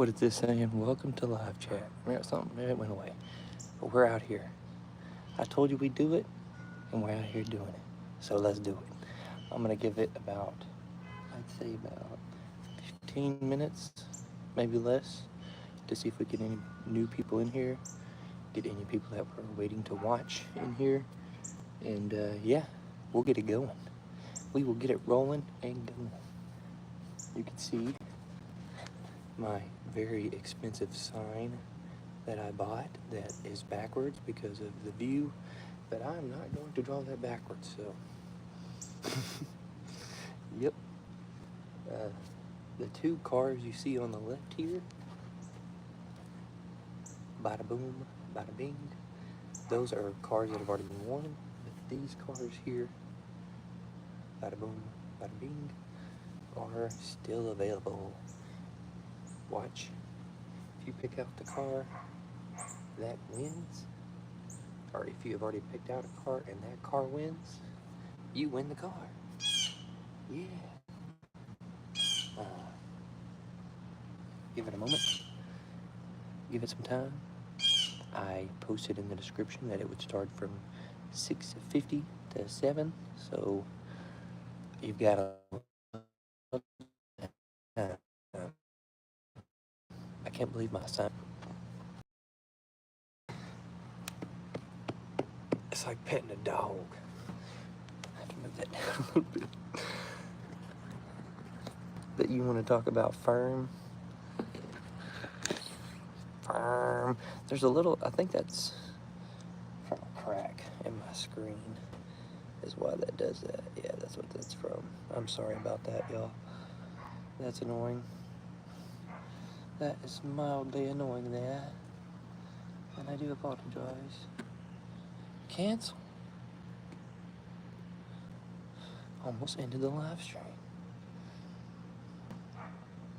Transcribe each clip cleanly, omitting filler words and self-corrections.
What is this saying? Welcome to live chat. Something, it went away. But we're out here. I told you we'd do it, and we're out here doing it. So let's do it. I'm gonna give it about, I'd say about 15 minutes, maybe less, to see if we get any new people in here, get any people that were waiting to watch in here, and yeah, we'll get it going. We will get it rolling and going. You can see my very expensive sign that I bought that is backwards because of the view, but I'm not going to draw that backwards, so. Yep. The two cars you see on the left here, bada boom, bada bing, those are cars that have already been won, but these cars here, bada boom, bada bing, are still available. Watch. If you pick out the car that wins, or if you have already picked out a car and that car wins, you win the car. Yeah. Give it a moment. Give it some time. I posted in the description that it would start from 6:50 to 7, so you've got a. I can't believe my son. It's like petting a dog. I can move that down a little bit. But you want to talk about firm? Firm. There's a little, I think that's from a crack in my screen is why that does that. Yeah, that's what that's from. I'm sorry about that, y'all. That's annoying. That is mildly annoying there. And I do apologize. Cancel. Almost ended the live stream.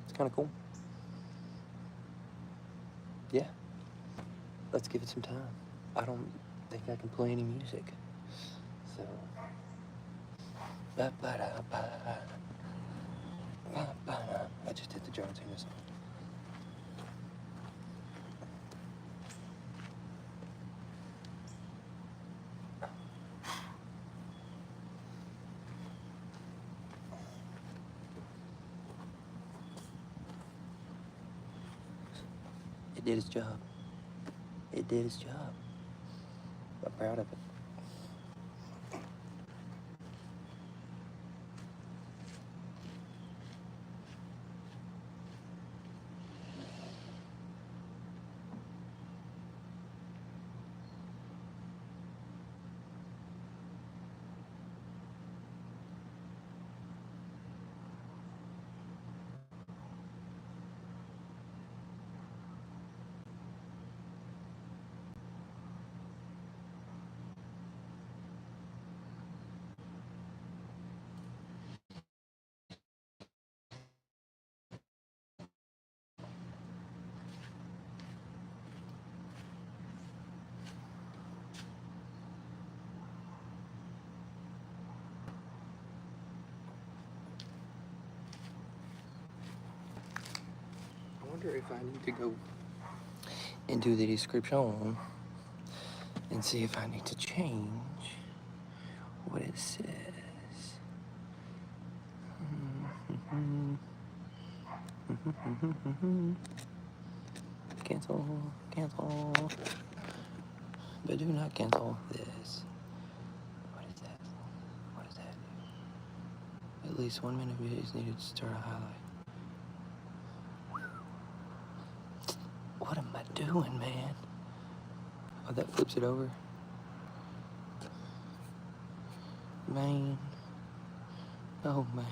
It's kind of cool. Yeah. Let's give it some time. I don't think I can play any music. So. I just hit the John Cena song. It did its job. It did its job. I'm proud of it. I wonder if I need to go into the description and see if I need to change what it says. Cancel, cancel. But do not cancel this. What is that? What is that? At least 1 minute video is needed to start a highlight. What am I doing, man? Oh, that flips it over. Man. Oh, man.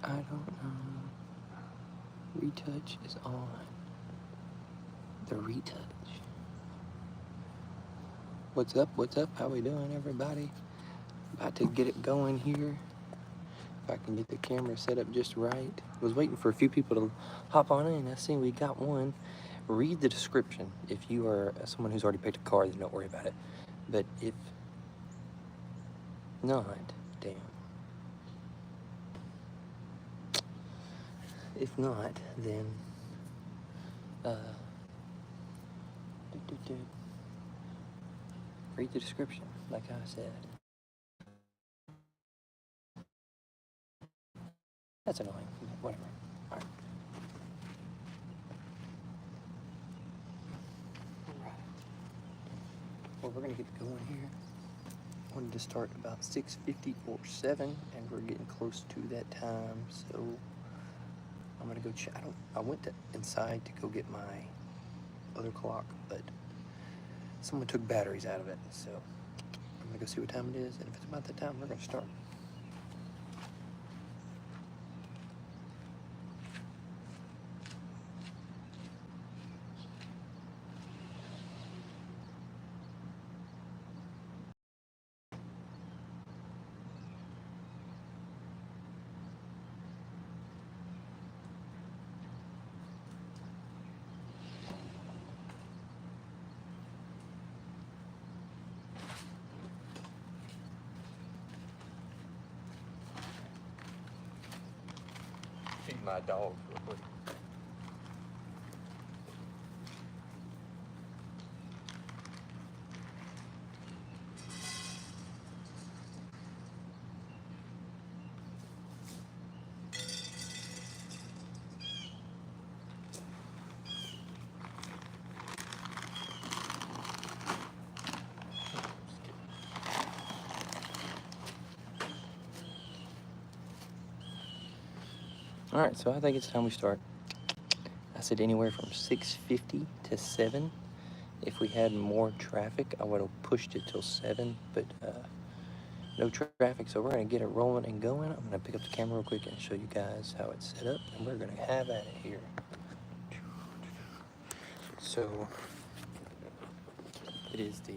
I don't know. Retouch is on. The retouch. What's up? What's up? How we doing, everybody? About to get it going here. If I can get the camera set up just right. I was waiting for a few people to hop on in. I see we got one. Read the description. If you are someone who's already picked a car, then don't worry about it. But if not, damn. If not, then read the description, like I said. That's annoying. Whatever. All right. Well, we're gonna get going here. Wanted to start about 6:50 or 7, and we're getting close to that time. So I'm gonna go check. I went inside to go get my other clock, but someone took batteries out of it. So I'm gonna go see what time it is, and if it's about that time, we're gonna start. Feed my dog real quick. All right, so I think it's time we start. I said anywhere from 6:50 to 7. If we had more traffic, I would have pushed it till 7, but no traffic, so we're gonna get it rolling and going. I'm gonna pick up the camera real quick and show you guys how it's set up, and we're gonna have at it here. So it is the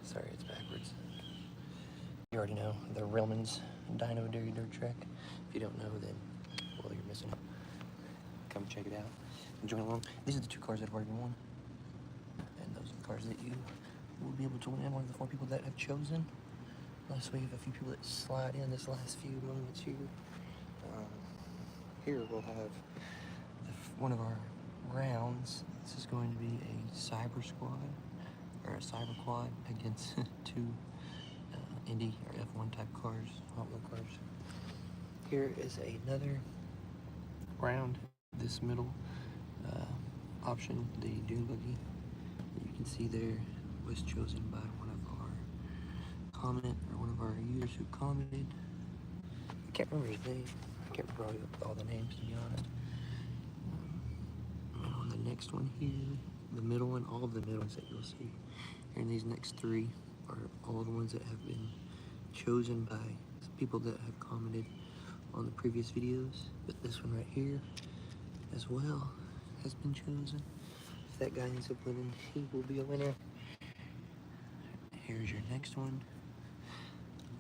sorry, it's backwards. You already know the Reelman's Dino Dairy Dirt Track. If you don't know, then well, you're missing it. Come check it out. Join along. These are the 2 cars that have already won, and those are the cars that you will be able to win. One of the 4 people that have chosen. So we have a few people that slide in this last few moments here. Here we'll have one of our rounds. This is going to be a cyber squad, or a cyber quad against 2 Indy or F1 type cars, Hot Wheel cars. Here is another round. This middle option, the dune buggy, that you can see there, was chosen by one of our users who commented. I can't remember his name. I can't remember all the names, to be honest. And on the next one here, the middle one, all of the middle ones that you'll see here in these next 3 are all the ones that have been chosen by people that have commented on the previous videos. But this one right here as well has been chosen. If that guy ends up winning, he will be a winner. Here's your next one.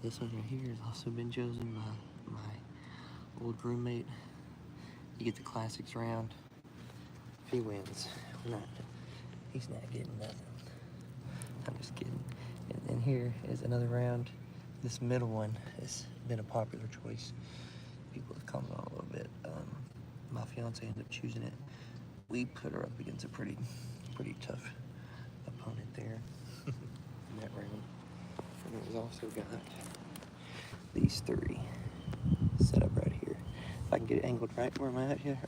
This one right here has also been chosen by my old roommate. You get the classics round. If he wins, he's not getting nothing. I'm just kidding. And then here is another round. This middle one has been a popular choice. People have commented on a little bit. My fiance ended up choosing it. We put her up against a pretty tough opponent there in that round. And it was also got these 3 set up right here. If I can get it angled right where I'm at here.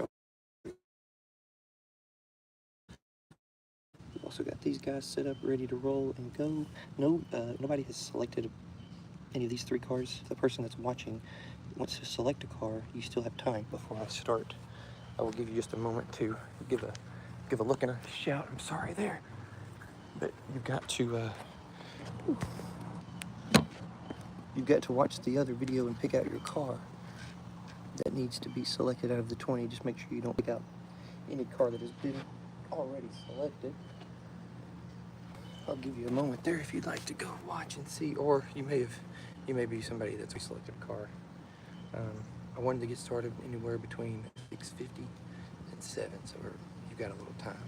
We've also got these guys set up, ready to roll and go. Nobody has selected any of these 3 cars. The person that's watching wants to select a car, you still have time before I start. I will give you just a moment to give a look and a shout. I'm sorry there, but you've got to watch the other video and pick out your car that needs to be selected out of the 20. Just make sure you don't pick out any car that has been already selected. I'll give you a moment there if you'd like to go watch and see, or you may be somebody that's selected a car. I wanted to get started anywhere between 6:50 and 7, so you've got a little time,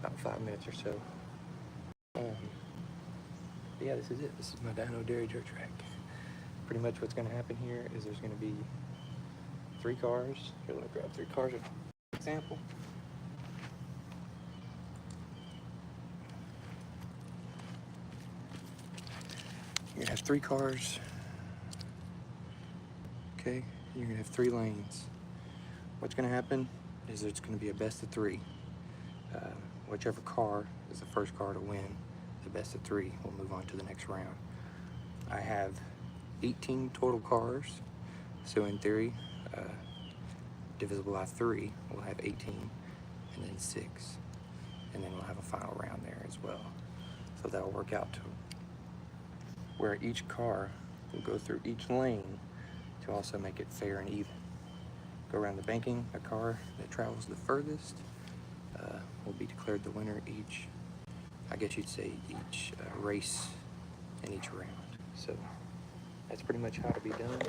about 5 minutes or so. But yeah, this is it. This is my Dino Dairy Dirt Track. Pretty much what's going to happen here is there's going to be 3 cars. Here, let me grab 3 cars as an example. You're going to have 3 cars. Okay, you're going to have 3 lanes. What's going to happen is there's going to be a best of 3. Whichever car is the first car to win the best of 3 will move on to the next round. I have 18 total cars, so in theory, divisible by 3, we'll have 18, and then 6, and then we'll have a final round there as well. So that'll work out to where each car will go through each lane to also make it fair and even. Go around the banking, a car that travels the furthest will be declared the winner each, I guess you'd say each race in each round. So that's pretty much how it'll be done.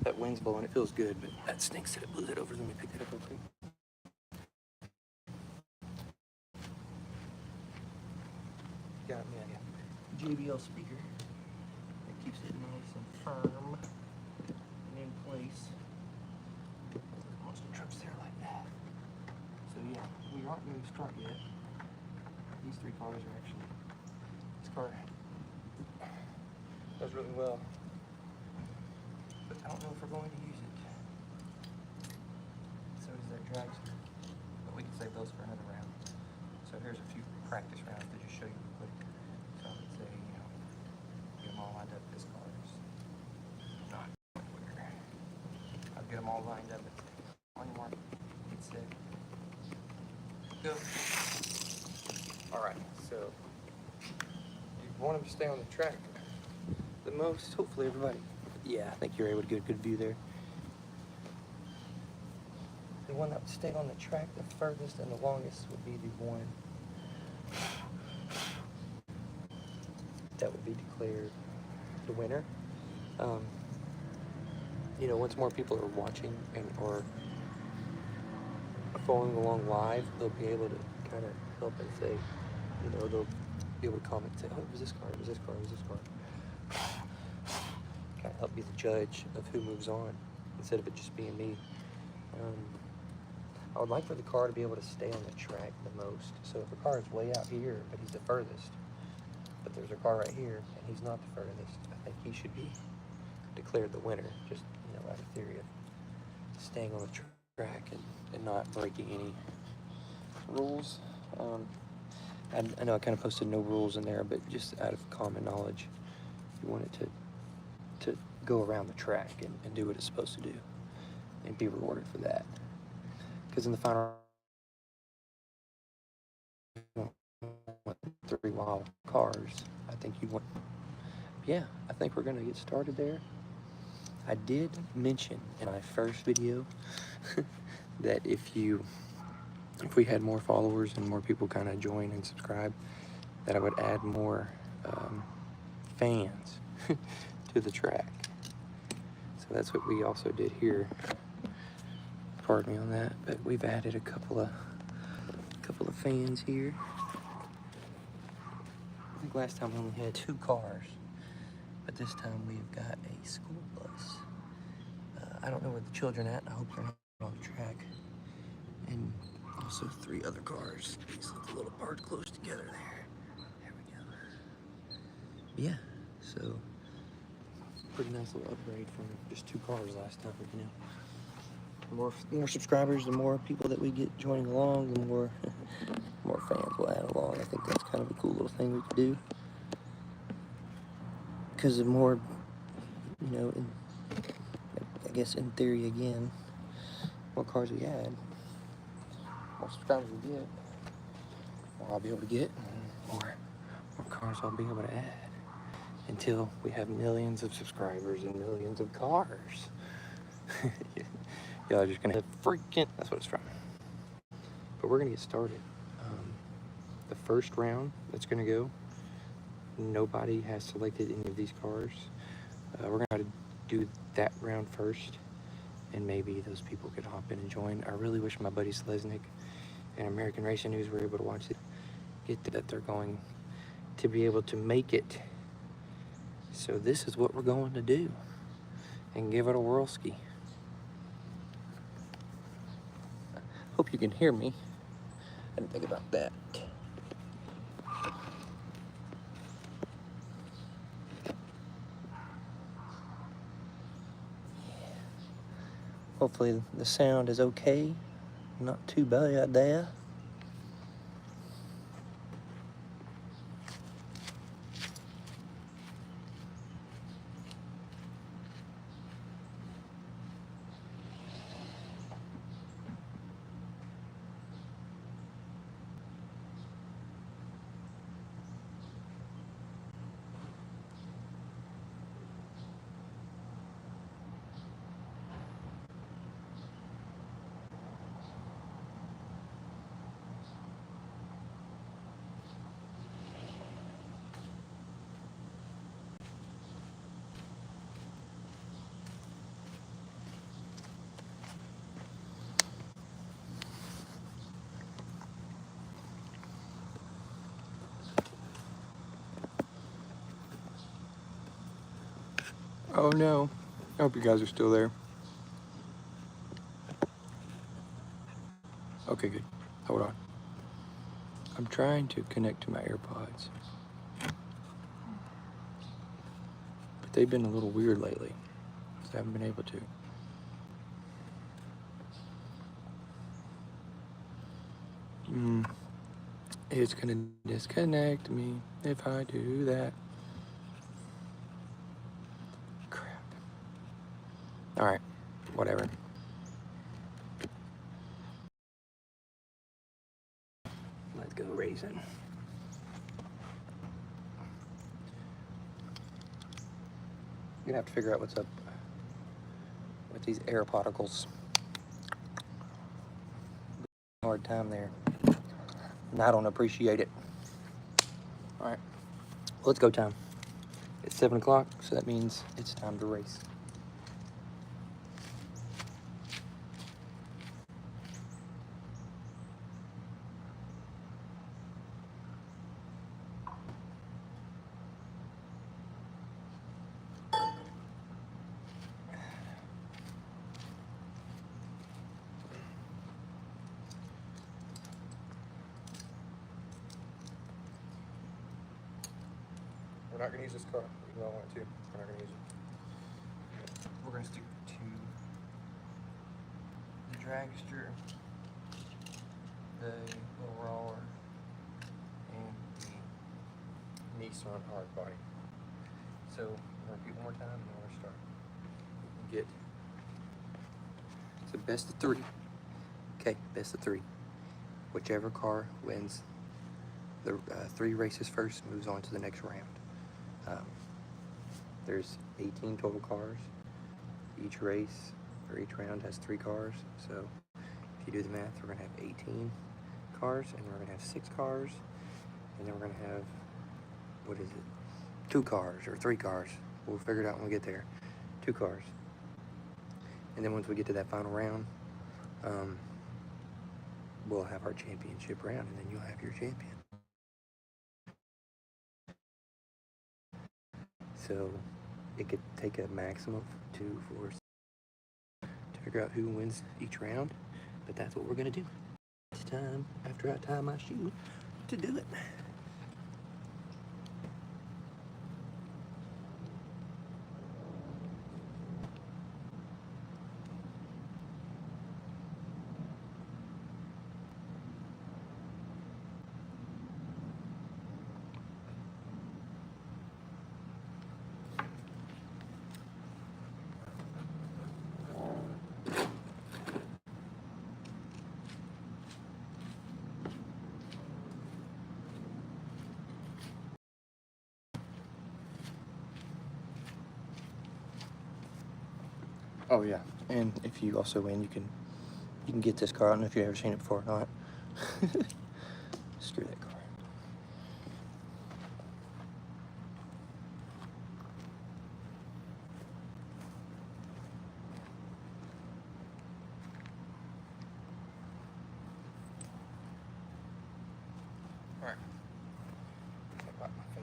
That wind's blowing, it feels good, but that stinks that it blew that over. Let me pick that up real quick. Got me a JBL speaker that keeps it nice and firm and in place. Most of the trucks there like that. So yeah, we aren't going to start yet. These 3 cars are actually, this car does really well, but I don't know if we're going to use it. So does that dragster, but we can save those for another round. So here's a few practice rounds to just show you real quick. So I would say, you know, get them all lined up. This car is not quicker. I'll get them all lined up and say, on your mark, get set, go. All right, so you want them to stay on the track the most, hopefully everybody. Yeah, I think you're able to get a good view there. The one that would stay on the track the furthest and the longest would be the one that would be declared the winner. You know, once more people are watching and or following along live, they'll be able to kind of help and say, you know, they'll be able to comment and say, oh, it was this car, it was this car, it was this car. Kind of help be the judge of who moves on instead of it just being me. I would like for the car to be able to stay on the track the most. So if a car is way out here, but he's the furthest, but there's a car right here and he's not the furthest, I think he should be declared the winner, just, you know, out of theory of staying on the track and not breaking any rules. I know I kind of posted no rules in there, but just out of common knowledge, you want it to go around the track and do what it's supposed to do and be rewarded for that. Because in the final 3 wild cars, I think you want. Yeah, I think we're gonna get started there. I did mention in my first video that if we had more followers and more people kind of join and subscribe, that I would add more fans to the track. So that's what we also did here. Pardon me on that, but we've added a couple of fans here. I think last time we only had 2 cars, but this time we've got a school bus. I don't know where the children at. I hope they're not on the track. And also 3 other cars. These look a little parked close together there. There we go. But yeah, so pretty nice little upgrade from just 2 cars last time, you know. The more subscribers, the more people that we get joining along, the more fans will add along. I think that's kind of a cool little thing we could do. Because the more, you know, I guess in theory again, more cars we add, more subscribers we get, more I'll be able to get, and more cars I'll be able to add. Until we have millions of subscribers and millions of cars. Y'all are just gonna have freaking, that's what it's from. But we're gonna get started. the first round that's gonna go. Nobody has selected any of these cars. We're gonna do that round first, and maybe those people could hop in and join. I really wish my buddy Selesnik and American Racing News were able to watch it. Get that they're going to be able to make it. So this is what we're going to do, and give it a whirlski. Hope you can hear me. I didn't think about that. Hopefully the sound is okay. Not too bad there. Oh no. I hope you guys are still there. Okay, good. Hold on. I'm trying to connect to my AirPods, but they've been a little weird lately, so I haven't been able to. It's gonna disconnect me if I do that. Crap. Alright, whatever. Let's go racing. You're gonna have to figure out what's up with these air particles. Hard time there. And I don't appreciate it. Alright, let's go time. It's 7 o'clock, so that means it's time to race. We're not going to use this car, even though I want to. We're not going to use it. We're going to stick to the dragster, the little roller, and the Nissan hardbody. So we're going to repeat one more time, and then we're going to start. Get it's a best of 3. Okay, best of 3. Whichever car wins the 3 races first moves on to the next round. There's 18 total cars. Each race or each round has 3 cars. So if you do the math, we're gonna have 18 cars, and we're gonna have 6 cars, and then we're gonna have, what is it? 2 cars or 3 cars. We'll figure it out when we get there. 2 cars. And then once we get to that final round, we'll have our championship round, and then you'll have your champion. So it could take a maximum of 2, 4, 6 to figure out who wins each round, but that's what we're gonna do. It's time, after I tie my shoe, to do it. Oh yeah, and if you also win, you can get this car. I don't know if you've ever seen it before or not. Screw that car.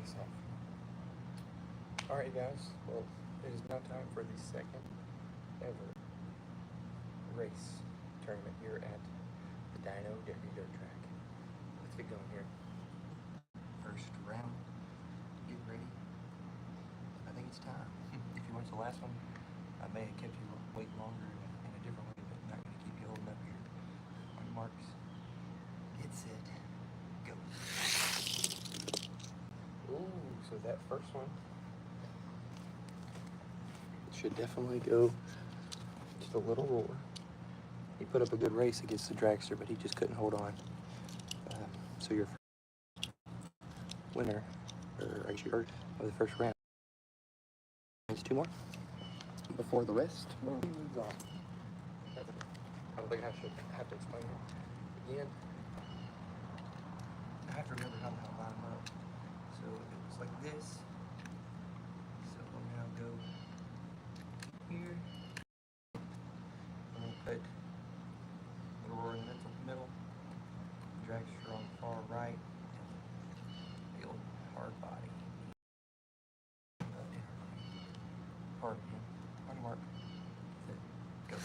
this off. Alright guys, well, it is now time for the second ever race tournament here at the Dino Derby Dirt Track. Let's get going here. First round, get ready. I think it's time. If you watched the last one, I may have kept you waiting longer in a different way, but not going to keep you holding up here. On your marks, get set, go. Ooh, so that first one should definitely go just a little roar. He put up a good race against the dragster, but he just couldn't hold on. So your winner, or actually of the first round. There's two more before the rest moves on. I don't think I should have to explain it again. I have to remember how to line them up. So it looks like this. So we'll now go here. I'm going to put little roar in the middle, dragster on the far right, and the old hard body. Hard again. On your mark. Go.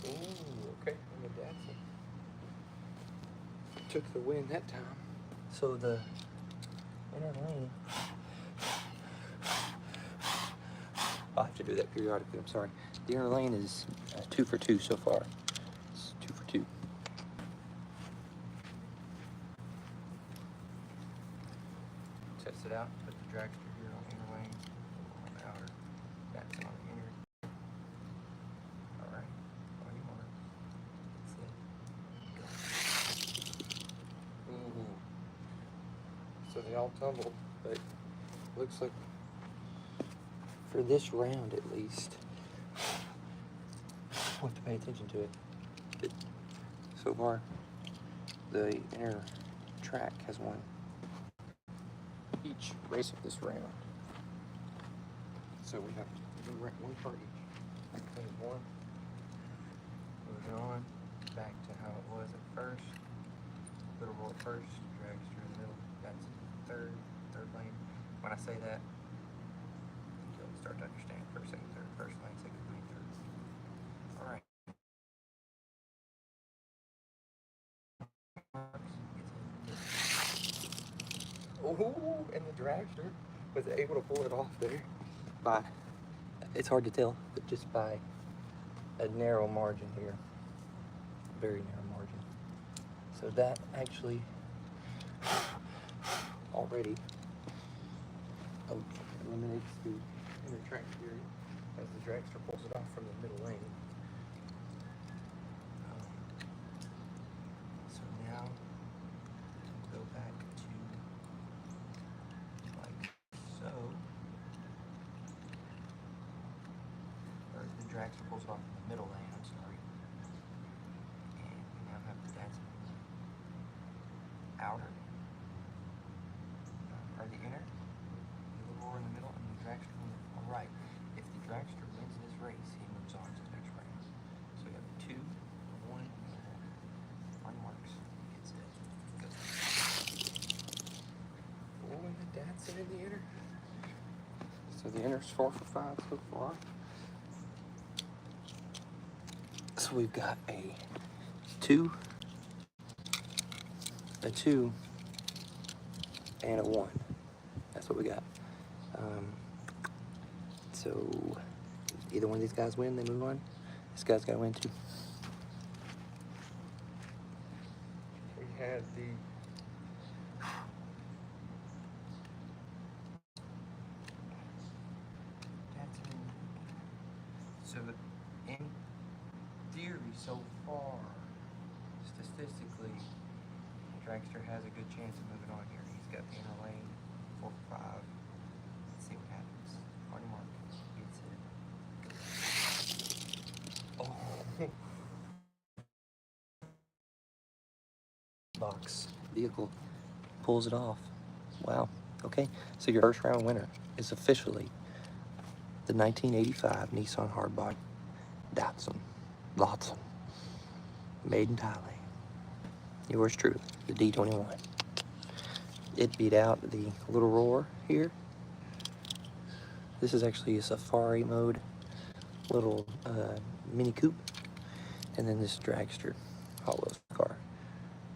Ooh, okay. And the Datsun took the win that time. So the inner lane. I'll have to do that periodically, I'm sorry. The inner lane is 2 for 2 so far. It's 2 for 2. Test it out, put the dragster here on the inner lane, on the outer, that's on the inner. Alright, on your mark. Set, go. Ooh. So they all tumbled, but looks like for this round at least, we'll have to pay attention to it. But so far, the inner track has won each race of this round. So we have one part each. There's one. Moving on back to how it was at first. Little roar first, dragster in the middle. That's third lane. When I say that, you'll start to understand first, second, third, first lane, second lane, third. All right. Oh, and the dragster was able to pull it off there by, it's hard to tell, but just by a narrow margin here. Very narrow margin. So that actually already eliminates the inner track theory as the dragster pulls it off from the middle lane. So now we'll go back to like so. Or the dragster pulls it off from the middle lane, I'm sorry. And we now have the Datsun outer, or the inner, the roar in the middle, and the dragster on the right. If the dragster wins this race, he moves on to the next round. So we have 2, 1, on marks, get set, go. Oh, and the Datsun in the inner. So the inner's 4 for 5 so far. So we've got a 2, and a 1. That's what we got. So either one of these guys win, they move on. This guy's got to win too. We had the so in theory so far, statistically, dragster has a good chance of moving on here. He's got the inner lane, 4 for 5. Let's see what happens. On your mark, get set. Oh. Box vehicle pulls it off. Wow. Okay. So your first round winner is officially the 1985 Nissan Hardbody Datsun, made in Thailand. Yours truly, the D21. it beat out the little roar here. This is actually a safari mode little Mini Coupe, and then this dragster Hot Wheels car.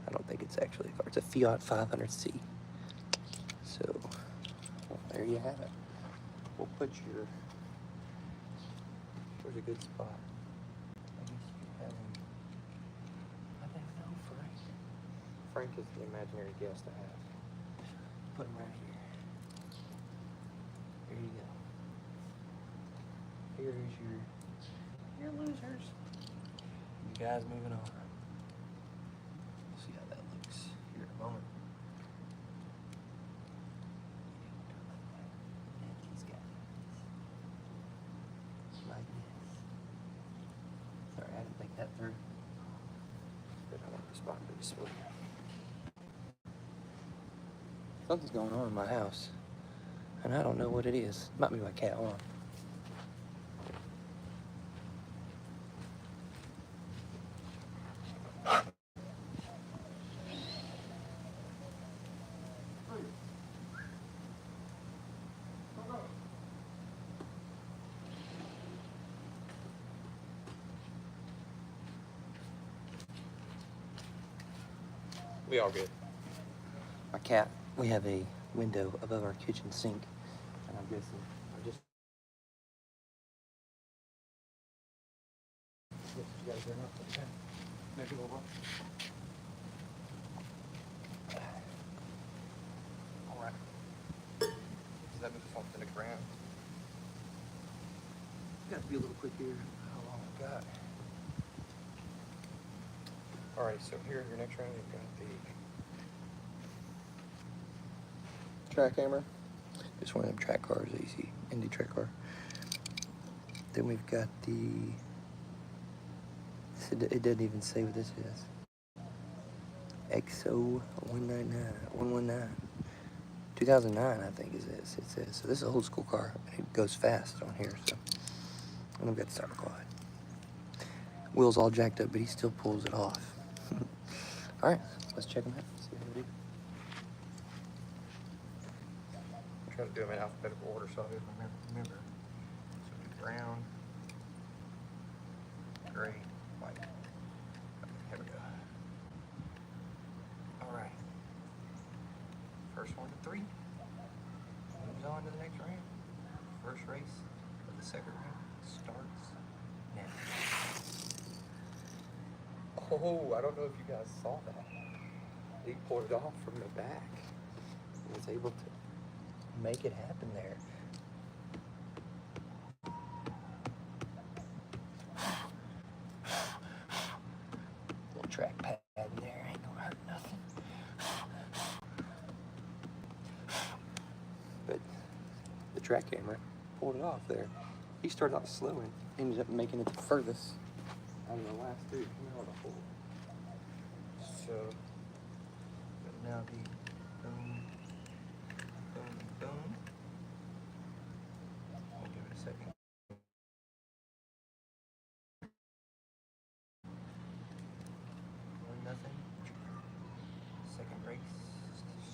I don't think it's actually a car. It's a Fiat 500C. So, well, there you have it. We'll put your, where's a good spot? I guess you have him. I don't know, Frank. Frank is the imaginary guest I have. Put him right here. There you go. Here is your losers. You guys moving on. We'll see how that looks here in a moment. He's got this. Like this. Sorry, I didn't think that through. But I want the spot to be split. Something's going on in my house, and I don't know what it is. It might be my cat. Hold on. We all good. My cat, we have a window above our kitchen sink, and I'm guessing I just. You gotta turn off the fan. Maybe a little. All right. Does that move something to the ground? Got to be a little quick here. How long I got? All right. So here, your next round, you've got the track hammer. Just one of them track cars that you see, Indy track car. Then we've got the. It doesn't even say what this is. XO 119. 2009, I think is this. It says. So this is an old school car. It goes fast on here. So, and we've got the starter quad. Wheels all jacked up, but he still pulls it off. All right, let's check them out. See how they do. I'm trying to do them in alphabetical order so I remember. So brown, gray, white. Here we go. All right. First one to 3. Moves on to the next round. First race of the second round starts now. Oh, I don't know if you guys saw that. He pulled it off from the back. He was able to make it happen there. Little track pad in there, ain't gonna hurt nothing. But the track camera pulled it off there. He started out slow and ended up making it the furthest out of the last 3 coming out of the hole. So, but now the boom, boom, boom. I'll give it a second. 1-0. Second race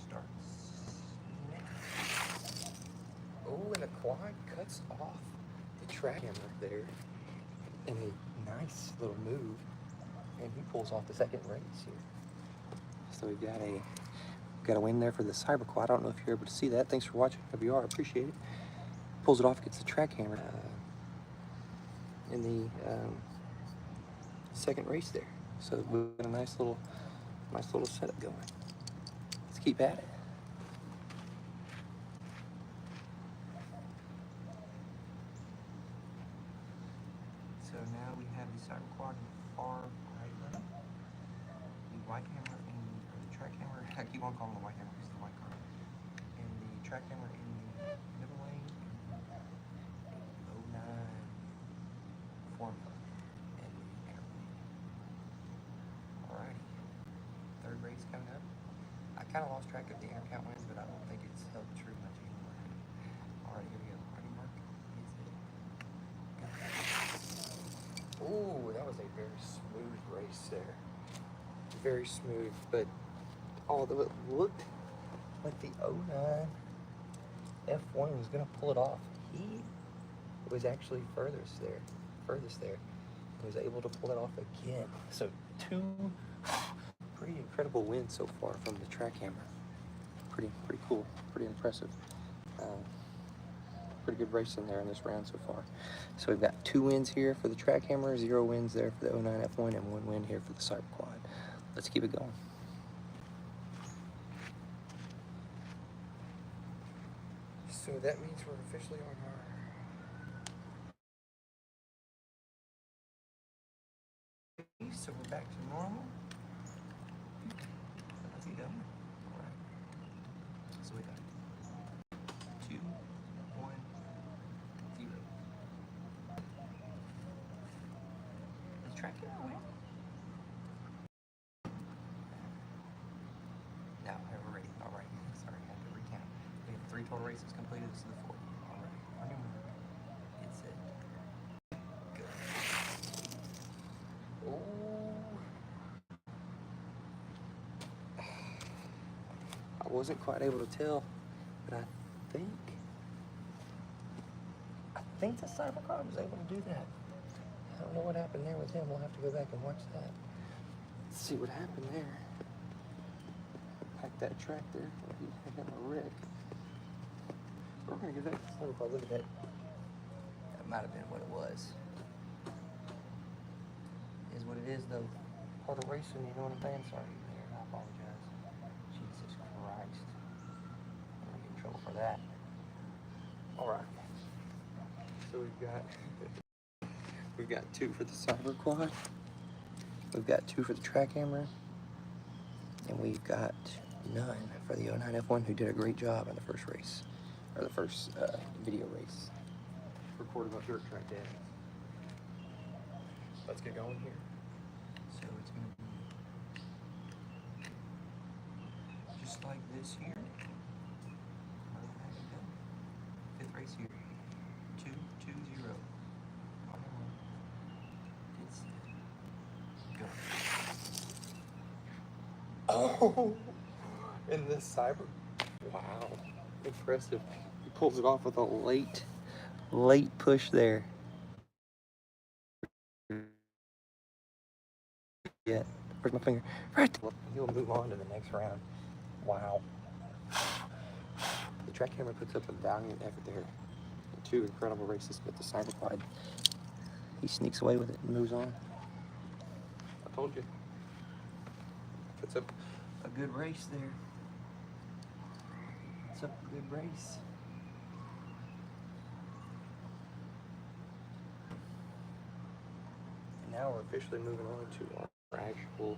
starts now. Oh, and the quad cuts off the track hammer there in a nice little move, and he pulls off the second race here. So we've got a win there for the Cyber Quad. I don't know if you're able to see that. Thanks for watching. If you are, I appreciate it. Pulls it off, gets the track hammer in the second race there. So we've got a nice little setup going. Let's keep at it. So now we have the Cyber Quad in the far right lane. The white hammer in the track hammer. I keep on calling the white hammer because it's the white car. And the track hammer in the middle lane. 09 Formula in the air lane. Alrighty. Third race coming up. I kind of lost track of the inner count wins, but I don't think it's held true much anymore. Alright, here we go. Ready, Mark? Ooh, that was a very smooth race there. Very smooth, but although it looked with the 09 F1 was gonna pull it off. He was actually furthest there. He was able to pull it off again. So 2 pretty incredible wins so far from the track hammer. Pretty cool, pretty impressive. Pretty good racing there in this round so far. So we've got 2 wins here for the track hammer, 0 wins there for the 09 F1, and 1 win here for the Cyber Quad. Let's keep it going. So that means we're officially on our so we're back to normal. How's he doing? All right. So we got 2, 1, 0. Let's track it away. Now we're ready. All right. Sorry, I had to recount. We have 3 total races completed. This is the 4th. All right. On your mark. Get set. Go. Oh. I wasn't quite able to tell, but I think the Cybercar was able to do that. I don't know what happened there with him. We'll have to go back and watch that. Let's see what happened there. Packed that track there. He had a wreck. We're gonna give that Cybercar a look at that. That might have been what it was. Is what it is though. Part of racing, you know what I'm saying? Sorry there, I apologize. Jesus Christ. I'm gonna get in trouble for that. Alright. So we've got 2 for the Cyber Quad. We've got 2 for the track hammer. And we've got none for the 09 F1 who did a great job in the first race. Or the first video race. Recorded about dirt track days. Let's get going here. So it's gonna be just like this here. 5th race here. 2, 2, 0. It's go. Oh, in this Cyber. Wow, impressive. He pulls it off with a late push there. Yeah, where's my finger? Right. He'll move on to the next round. Wow. The track hammer puts up a valiant effort there. 2 incredible races with the Cyber Quad. He sneaks away with it and moves on. I told you. Puts up a good race there. Puts up a good race. And now we're officially moving on to our actual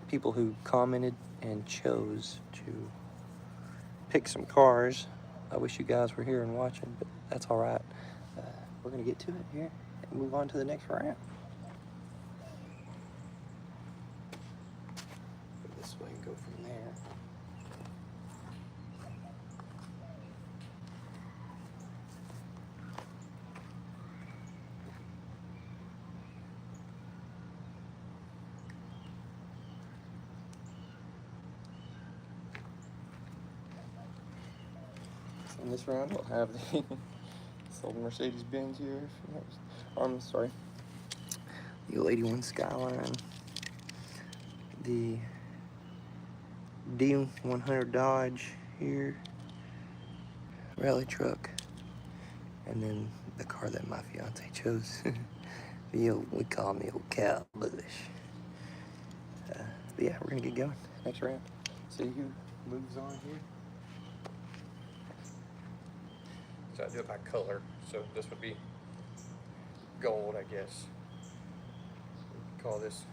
people who commented and chose to pick some cars. I wish you guys were here and watching, but that's all right. We're gonna get to it here and move on to the next round. Go this way and go from there. So in this round, we'll have the sold Mercedes-Benz here. I'm sorry. The old 81 Skyline. The D100 Dodge here. Rally truck. And then the car that my fiance chose. The old, we call him the old cow bush. But yeah, we're gonna get going. Next round. See who moves on here. So I do it by color. So this would be gold, I guess. We call this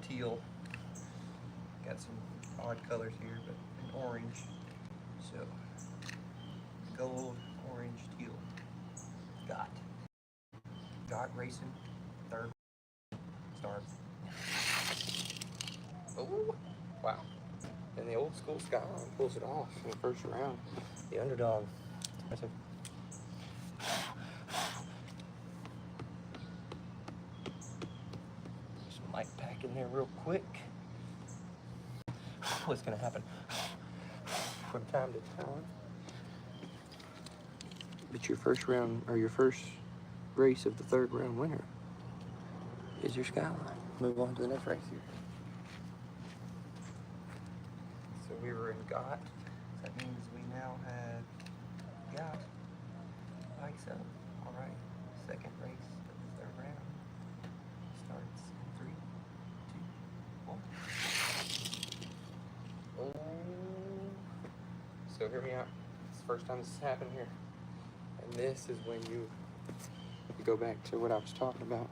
teal. Got some odd colors here, but an orange. So gold, orange, teal. Got racing. 3rd start. Oh, wow. And the old school Skyline pulls it off in the first round. The underdog. Impressive. Some light pack in there real quick. What's gonna happen? from time to time. But your first round, or your first race of the third round winner is your Skyline. Move on to the next race here. So we were in GOT. That means we now have GOT bikes up. All right, second race of the third round starts in 3, 2, 1. Oh. So hear me out. It's the first time this has happened here. And this is when you go back to what I was talking about.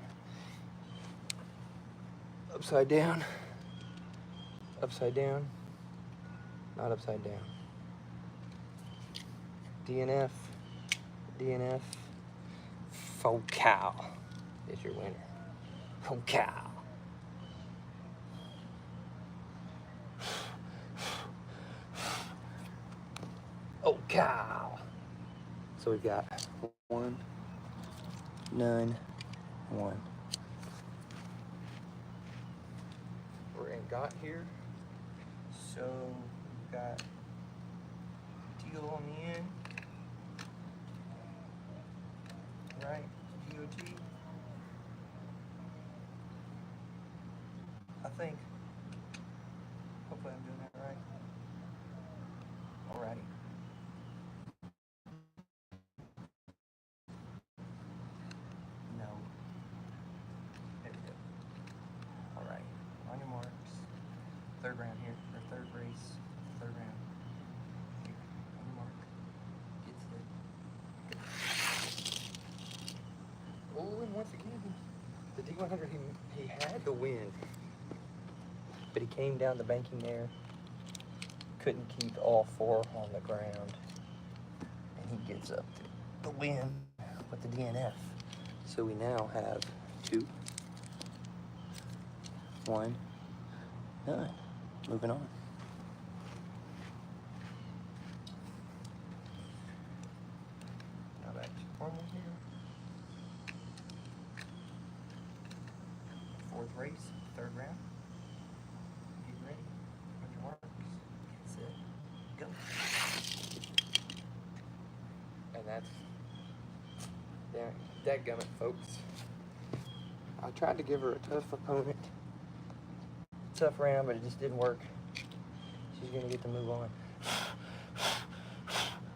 Upside down, not upside down. DNF, Focal is your winner. Focal. Oh cow. So we've got 1, none, 1. We're in GOT here. So we've got teal on the end. Right? GOT. I think. Hopefully I'm doing that right. Alrighty. No. There we go. Alright. On your marks. Third round here. Or third race. Third round. Here. On your mark. Get set. Oh, and once again, the D100, he had the wind. But he came down the banking there. Couldn't keep all 4 on the ground. And he gets up the wind with the DNF. So we now have 2, 1, none. Moving on. Now back to normal here. 4th race, 3rd round. Get ready. On your marks. Get set. Go. And that's dadgummit, folks. I tried to give her a tough opponent. Tough round, but it just didn't work. She's gonna get to move on.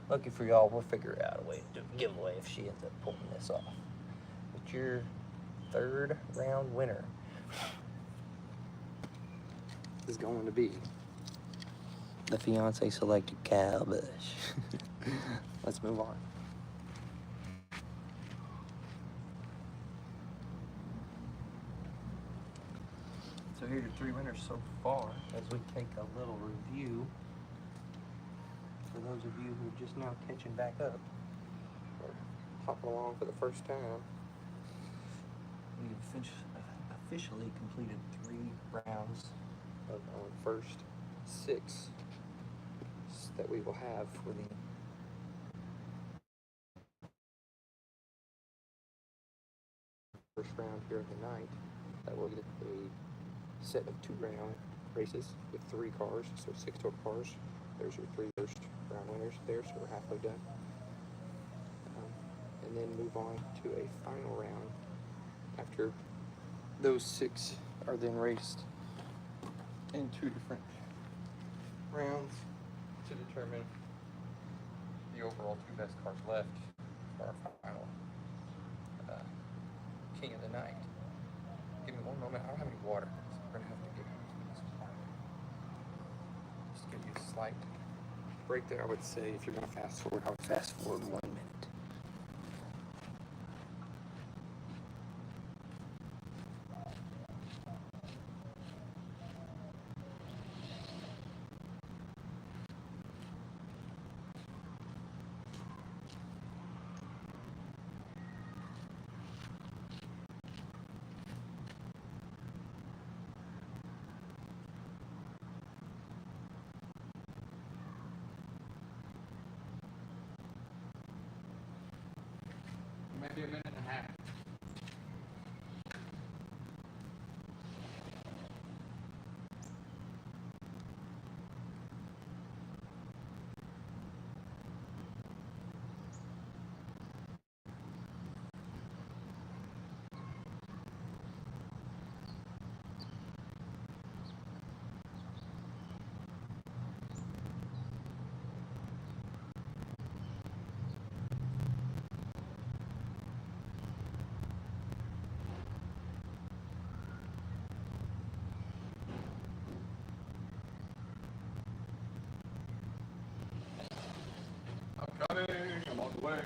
Lucky for y'all, we'll figure out a way to do a giveaway if she ends up pulling this off. But your 3rd round winner is going to be the fiance selected Cowbush. Let's move on. So here's your 3 winners so far as we take a little review. For those of you who are just now catching back up or hopping along for the first time, we've officially completed 3 rounds of our first 6 that we will have for the first round here of the night. That will get a set of 2 round races with 3 cars, so 6 total cars. There's your 3 first round winners there, so we're halfway done. And then move on to a final round after those 6 are then raced in 2 different rounds to determine the overall 2 best cars left for our final king of the night. Give me one moment. I don't have any water, so we're gonna have to get this water. Just give you a slight break there. I would say if you're gonna fast forward, I would fast forward 1 minute. Maybe a minute and a half. away.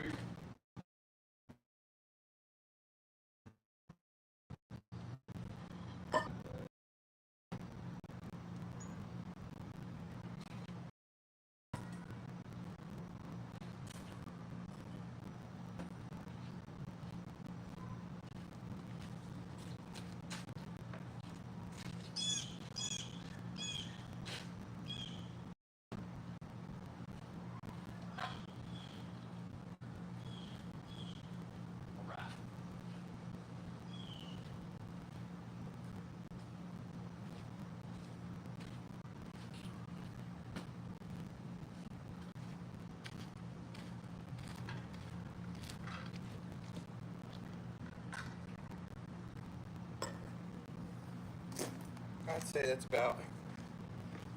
I'd say that's about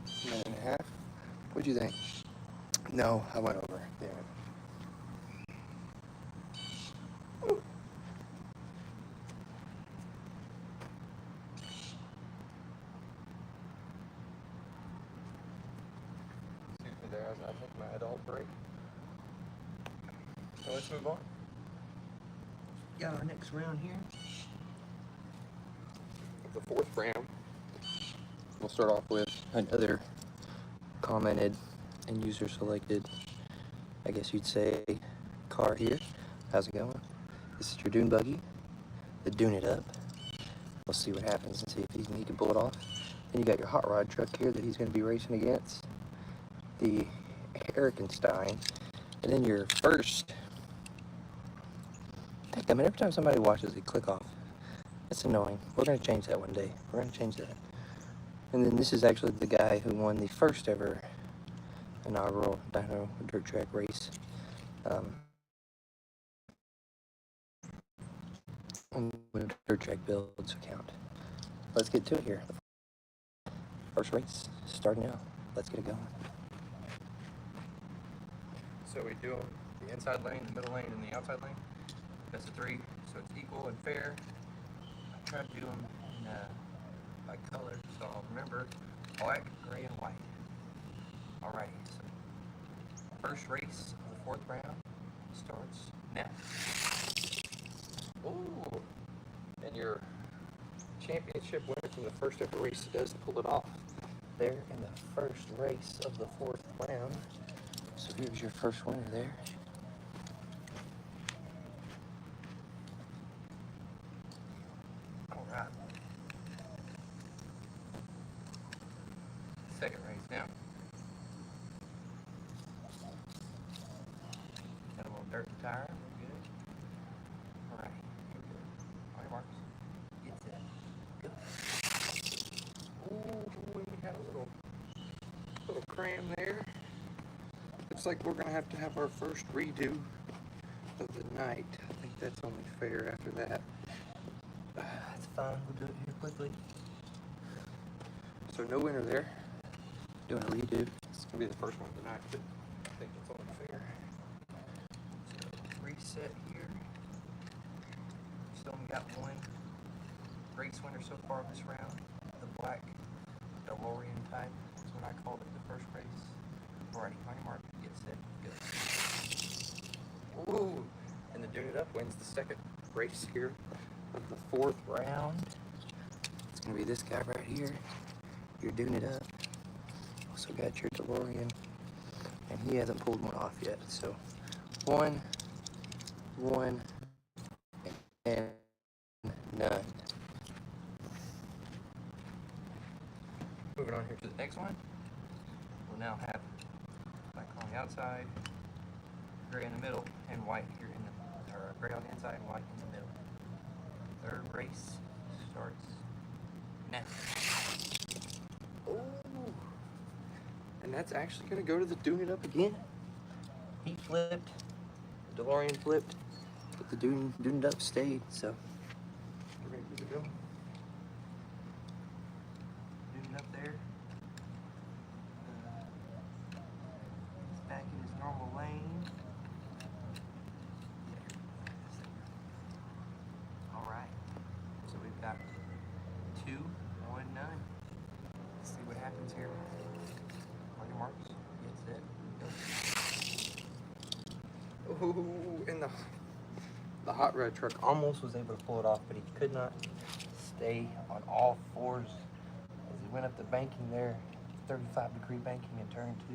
a minute and a half. What'd you think? No, I went over. Damn it. Excuse me there, I take my adult break. So let's move on. Yeah, our next round here. The fourth round. We'll start off with another commented and user selected, I guess you'd say, car here. How's it going? This is your dune buggy, the Dune It Up. We'll see what happens and see if he can pull it off. Then you got your hot rod truck here that he's going to be racing against, the Hurricanstein, and then your first. I mean, every time somebody watches, they click off. That's annoying. We're going to change that one day. We're going to change that. And then this is actually the guy who won the first ever inaugural Dino dirt track race. On the dirt track builds account. Let's get to it here. First race starting now. Let's get it going. So we do the inside lane, the middle lane, and the outside lane. That's a 3, so it's equal and fair. I try to do them in, by color, so I'll remember black, gray, and white. Alrighty, so first race of the fourth round starts now. Ooh, and your championship winner from the first ever race does pull it off there in the first race of the fourth round. So here's your first winner there. All right. Second race now. Got a little dirt tire. We're good. All right. Here we go. All right, Marcus. Get set. Go. Ooh, we had a little cram there. Looks like we're gonna have to have our first redo of the night. I think that's only fair after that. That's fine. We'll do it here quickly. So no winner there. Doing a redo. It's gonna be the first one of the night, but I think it's only fair. So reset here. Still only got one race winner so far this round. The black DeLorean type is what I called it the first race. Alrighty, on your mark, get set, go. Ooh, and the Dune It Up wins the second race here of the fourth round. It's gonna be this guy right here. You're Dune It Up. Also got your DeLorean, and he hasn't pulled one off yet. So one, and none. Moving on here to the next one. We'll now have black on the outside, gray in the middle, and white here in the, or gray on the inside and white in the middle. Third race starts now. Ooh. And that's actually going to go to the Dune It Up again. He flipped, the DeLorean flipped, but the Dune It Up stayed, so we're going to keep it going. Dune It Up there. He's back in his normal lane. Alright, so we've got 2, 1, none. Let's see what happens here. On your marks, get set, go. Ooh, and the hot rod truck almost was able to pull it off, but he could not stay on all fours as he went up the banking there, 35-degree banking in turn 2.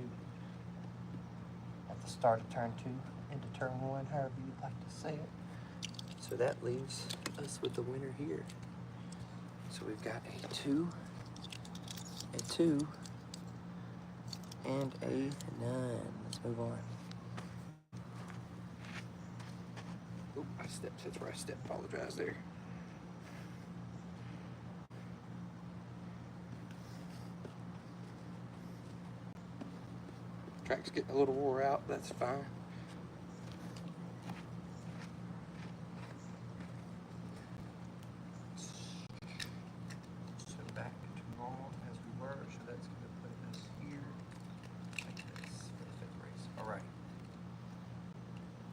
At the start of turn 2 into turn 1, however you'd like to say it. So that leaves us with the winner here. So we've got a 2, a 2, and a 9. Let's move on. Oop, I stepped. That's where I stepped. Apologize there. Track's getting a little wore out. That's fine.